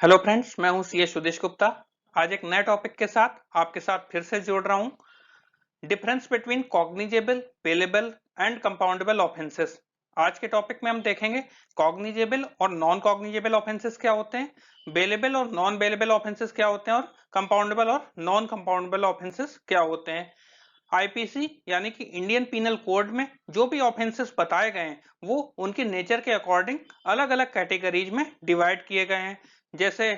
Hello friends, मैं हूं CA Sudesh Gupta. आज एक नए टॉपिक के साथ आपके साथ फिर से जुड़ रहा हूं। Difference between cognizable, bailable and compoundable offences. आज के टॉपिक में हम देखेंगे कॉग्निजेबल और नॉन कॉग्निजेबल ऑफेंसेस क्या होते हैं, बेलेबल और नॉन बेलेबल ऑफेंसेस क्या होते हैं और कंपाउंडेबल और नॉन कंपाउंडेबल ऑफेंसेस क्या होते हैं। आईपीसी यानी कि इंडियन पीनल कोड में जो भी ऑफेंसेस बताए गए हैं वो उनके नेचर के अकॉर्डिंग अलग अलग कैटेगरीज में डिवाइड किए गए हैं। जैसे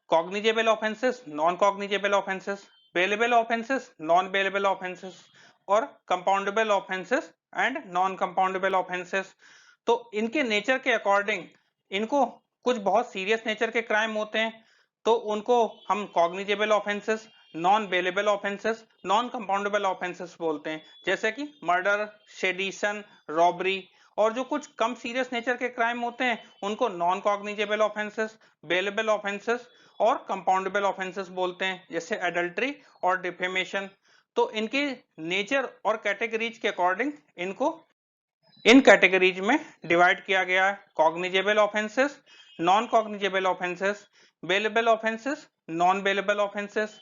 cognizable offences, non cognizable offences, bailable offences, non bailable offences और compoundable offences and non compoundable offences. तो इनके नेचर के अकॉर्डिंग इनको कुछ बहुत सीरियस नेचर के क्राइम होते हैं तो उनको हम cognizable offences, non bailable offences, non compoundable offences बोलते हैं। जैसे कि मर्डर, सेडिशन, रॉबरी। और जो कुछ कम सीरियस नेचर के क्राइम होते हैं उनको non cognizable offences, bailable offences और कंपाउंडेबल ऑफेंसेस बोलते हैं, जैसे एडल्ट्री और डिफेमेशन। तो इनके नेचर और कैटेगरीज के अकॉर्डिंग इनको इन कैटेगरीज में डिवाइड किया गया है। Cognizable offences, non cognizable offences, bailable offences, non bailable offences,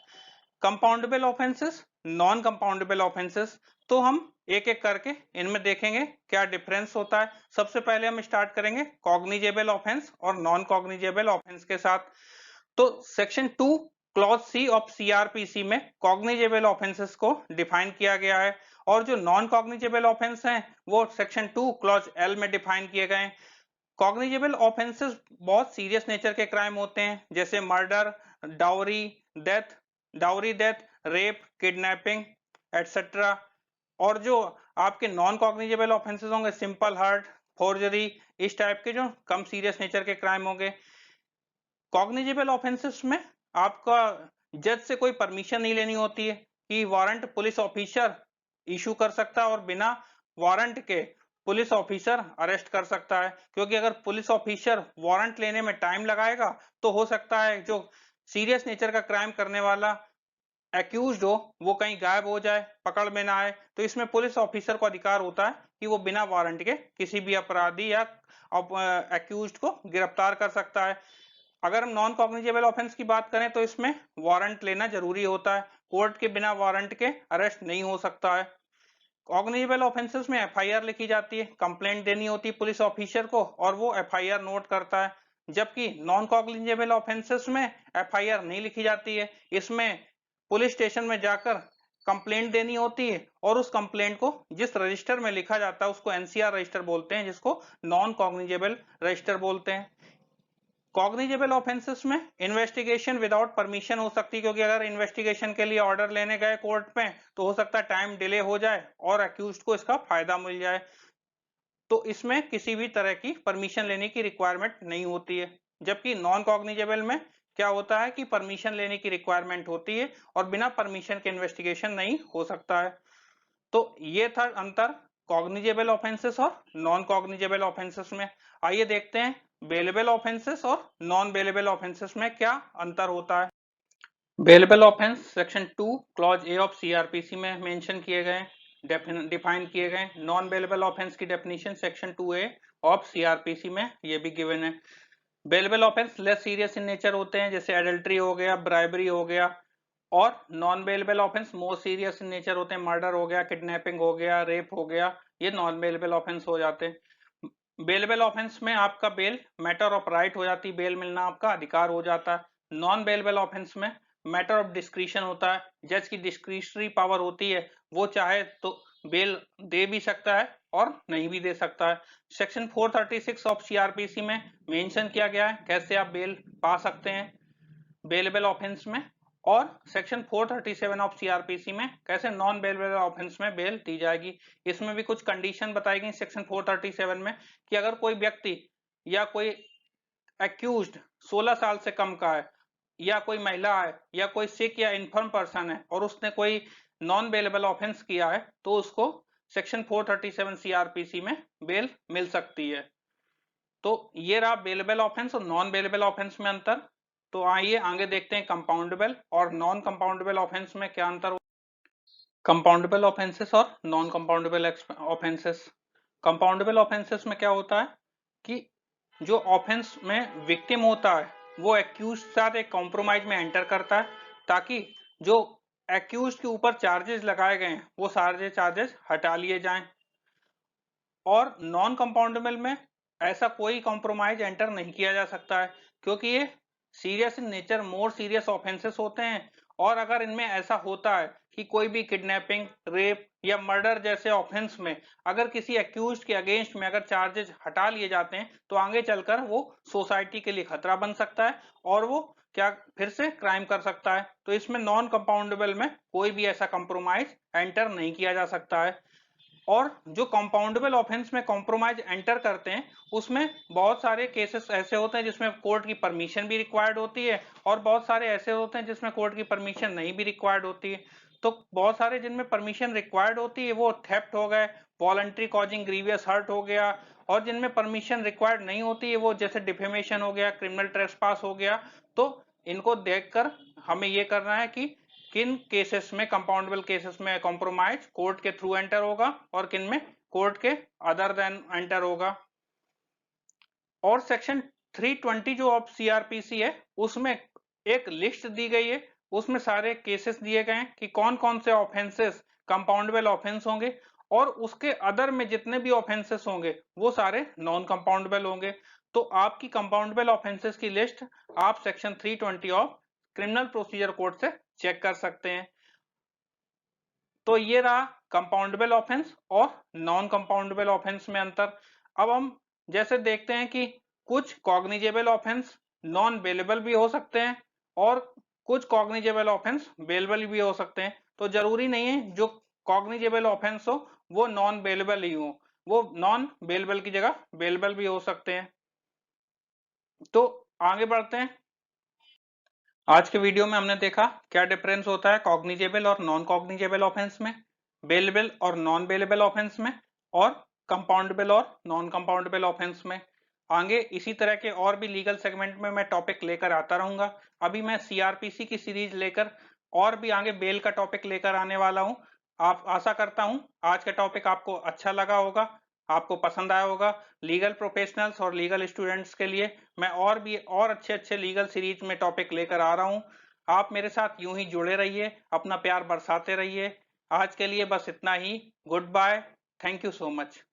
compoundable offences, non compoundable offences. तो हम एक एक करके इनमें देखेंगे क्या डिफरेंस होता है। सबसे पहले हम स्टार्ट करेंगे कॉग्निजेबल ऑफेंस और नॉन कॉग्निजेबल ऑफेंस के साथ। तो section 2 clause C of CrPC में कॉग्निजेबल ऑफेंसेस को डिफाइन किया गया है और जो नॉन कॉग्निजेबल ऑफेंस हैं वो सेक्शन 2 क्लॉज एल में डिफाइन किए गए हैं। कॉग्निजेबल ऑफेंसेस बहुत सीरियस नेचर के क्राइम होते हैं, जैसे murder, dowry death, rape, kidnapping etcetera. और जो आपके नॉन कॉग्निजेबल ऑफेंसेस होंगे सिंपल हर्ट, फोर्जरी, इस टाइप के जो कम सीरियस नेचर के क्राइम होंगे। कॉग्निजेबल ऑफेंसेस में आपका जज से कोई परमिशन नहीं लेनी होती है कि वारंट पुलिस ऑफिसर इशू कर सकता है और बिना वारंट के पुलिस ऑफिसर अरेस्ट कर सकता है। क्योंकि अगर पुलिस ऑफिसर वारंट लेने में टाइम लगाएगा तो हो सकता है जो सीरियस नेचर का क्राइम करने वाला एक्यूज्ड हो वो कहीं गायब हो जाए, पकड़ में ना आए। तो इसमें पुलिस ऑफिसर को अधिकार होता है कि वो बिना वारंट के किसी भी अपराधी या एक्यूज्ड को गिरफ्तार कर सकता है। अगर हम नॉन कॉग्निजेबल ऑफेंस की बात करें तो इसमें वारंट लेना जरूरी होता है, कोर्ट के बिना वारंट के अरेस्ट नहीं हो सकता है। कॉग्निजेबल ऑफेंसेस में एफआईआर लिखी जाती है, कंप्लेंट देनी होती है पुलिस ऑफिसर को और वो एफआईआर नोट करता है। जबकि नॉन कॉग्निजेबल ऑफेंसेस में एफआईआर नहीं लिखी जाती है, इसमें पुलिस स्टेशन में जाकर कंप्लेंट देनी होती है और उस कंप्लेंट को जिस रजिस्टर में लिखा जाता है उसको एनसीआर रजिस्टर बोलते हैं, जिसको नॉन कॉग्निजेबल रजिस्टर बोलते हैं। कॉग्निजेबल ऑफेंसेस में इन्वेस्टिगेशन विदाउट परमिशन हो सकती है, क्योंकि अगर इन्वेस्टिगेशन के लिए ऑर्डर लेने गए कोर्ट में तो हो सकता है टाइम डिले हो जाए और अक्यूज्ड को इसका फायदा मिल जाए। तो इसमें किसी भी तरह की परमिशन लेने की रिक्वायरमेंट नहीं होती है। जबकि नॉन कॉग्निजेबल में क्या होता है कि परमिशन लेने की रिक्वायरमेंट होती है और बिना परमिशन के इन्वेस्टिगेशन नहीं हो सकता है। तो ये था अंतर कॉग्निजेबल ऑफेंसेस और नॉन कॉग्निजेबल ऑफेंसेस में। आइए देखते हैं बेलेबल ऑफेंसेस और नॉन बेलेबल ऑफेंसेस में क्या अंतर होता है। Bailable offence section 2 clause A of CrPC में मेंशन किए गए, डिफाइन किए गए। नॉन बेलेबल ऑफेंस की definition section 2A of CrPC में ये भी गिवन है। Bailable offence less serious in nature होते हैं, जैसे एडल्ट्री हो गया, ब्राइबरी हो गया। और non bailable offence more serious in nature होते हैं, मर्डर हो गया, किडनैपिंग हो गया, रेप हो गया, ये नॉन बेलेबल ऑफेंस हो जाते हैं। बेलेबल ऑफेंस में आपका बेल मैटर ऑफ राइट हो जाती है, बेल मिलना आपका अधिकार हो जाता है। नॉन बेलेबल ऑफेंस में मैटर ऑफ डिस्क्रिशन होता है, जज की डिस्क्रिशनरी पावर होती है, वो चाहे तो बेल दे भी सकता है और नहीं भी दे सकता है। सेक्शन 436 ऑफ सीआरपीसी में मेंशन किया गया है कैसे आप बेल पा सकते हैं बेलेबल ऑफेंस में, और सेक्शन 437 ऑफ सीआरपीसी में कैसे नॉन बेलेबल ऑफेंस में बेल दी जाएगी। इसमें भी कुछ कंडीशन बताई गई सेक्शन 437 में कि अगर कोई व्यक्ति या कोई एक्यूज्ड 16 साल से कम का है या कोई महिला है या कोई सिक या इन्फर्म पर्सन है और उसने कोई नॉन बेलेबल ऑफेंस किया है तो उसको सेक्शन 437 सीआरपीसी में बेल मिल सकती है। तो ये रहा बेलेबल ऑफेंस और नॉन बेलेबल ऑफेंस में अंतर। तो आइए आगे देखते हैं कंपाउंडेबल और नॉन कंपाउंडेबल ऑफेंस में क्या अंतर। कंपाउंडेबल ऑफेंसेस और non compoundable offences. Compoundable offences में क्या होता है कि जो ऑफेंस में विक्टिम होता है वो एक्यूज के साथ एक कॉम्प्रोमाइज में एंटर करता है ताकि जो एक्यूज के ऊपर चार्जेस लगाए गए हैं वो सारे चार्जेस हटा लिए जाएं। और नॉन कंपाउंडेबल में ऐसा कोई कॉम्प्रोमाइज एंटर नहीं किया जा सकता है क्योंकि ये serious in nature, more serious offences होते हैं। और अगर इनमें ऐसा होता है कि कोई भी किडनैपिंग, रेप या मर्डर जैसे ऑफेंस में अगर किसी एक्यूज्ड के अगेंस्ट में अगर चार्जेस हटा लिए जाते हैं तो आगे चलकर वो सोसाइटी के लिए खतरा बन सकता है और वो क्या फिर से क्राइम कर सकता है। तो इसमें नॉन कंपाउंडेबल में कोई भी ऐसा कंप्रोमाइज एंटर नहीं किया जा सकता है। और जो कंपाउंडेबल ऑफेंस में कॉम्प्रोमाइज एंटर करते हैं उसमें बहुत सारे केसेस ऐसे होते हैं जिसमें कोर्ट की परमिशन भी रिक्वायर्ड होती है और बहुत सारे ऐसे होते हैं जिसमें कोर्ट की परमिशन नहीं भी रिक्वायर्ड होती है। तो बहुत सारे जिनमें परमिशन रिक्वायर्ड होती है वो थेफ्ट हो गए, वॉलंटरी कॉजिंग ग्रीवियस हर्ट हो गया, और जिनमें परमिशन रिक्वायर्ड नहीं होती है वो जैसे डिफेमेशन हो गया, क्रिमिनल ट्रेसपास हो गया। तो इनको देखकर हमें ये करना है कि किन केसेस में, कंपाउंडेबल केसेस में कॉम्प्रोमाइज कोर्ट के थ्रू एंटर होगा और किन में कोर्ट के अदर देन एंटर होगा। और सेक्शन 320 जो ऑफ सीआरपीसी है उसमें एक लिस्ट दी गई है, उसमें सारे केसेस दिए गए हैं कि कौन कौन से ऑफेंसेस कंपाउंडेबल ऑफेंस होंगे और उसके अदर में जितने भी ऑफेंसेस होंगे वो सारे नॉन कंपाउंडेबल होंगे। तो आपकी कंपाउंडेबल ऑफेंसेस की लिस्ट आप section 320 of criminal procedure code से चेक कर सकते हैं। तो ये रहा कंपाउंडेबल ऑफेंस और नॉन कंपाउंडेबल ऑफेंस में अंतर। अब हम जैसे देखते हैं कि कुछ कॉग्निजेबल ऑफेंस नॉन बेलेबल भी हो सकते हैं और कुछ कॉग्निजेबल ऑफेंस बेलेबल भी हो सकते हैं। तो जरूरी नहीं है जो कॉग्निजेबल ऑफेंस हो वो नॉन बेलेबल ही हो, वो नॉन बेलेबल की जगह बेलेबल भी हो सकते हैं। तो आगे बढ़ते हैं। आज के वीडियो में हमने देखा क्या डिफरेंस होता है कॉग्निजेबल और नॉन कॉग्निजेबल ऑफेंस में, बेलेबल और नॉन बेलेबल ऑफेंस में, और कंपाउंडेबल और नॉन कंपाउंडेबल ऑफेंस में। आगे इसी तरह के और भी लीगल सेगमेंट में मैं टॉपिक लेकर आता रहूंगा। अभी मैं सीआरपीसी की सीरीज लेकर और भी आगे बेल का टॉपिक लेकर आने वाला हूं। आप आशा करता हूं आज का टॉपिक आपको अच्छा लगा होगा, आपको पसंद आया होगा। लीगल प्रोफेशनल्स और लीगल स्टूडेंट्स के लिए मैं और भी और अच्छे अच्छे लीगल सीरीज में टॉपिक लेकर आ रहा हूं। आप मेरे साथ यूं ही जुड़े रहिए, अपना प्यार बरसाते रहिए। आज के लिए बस इतना ही। Goodbye. Thank you so much.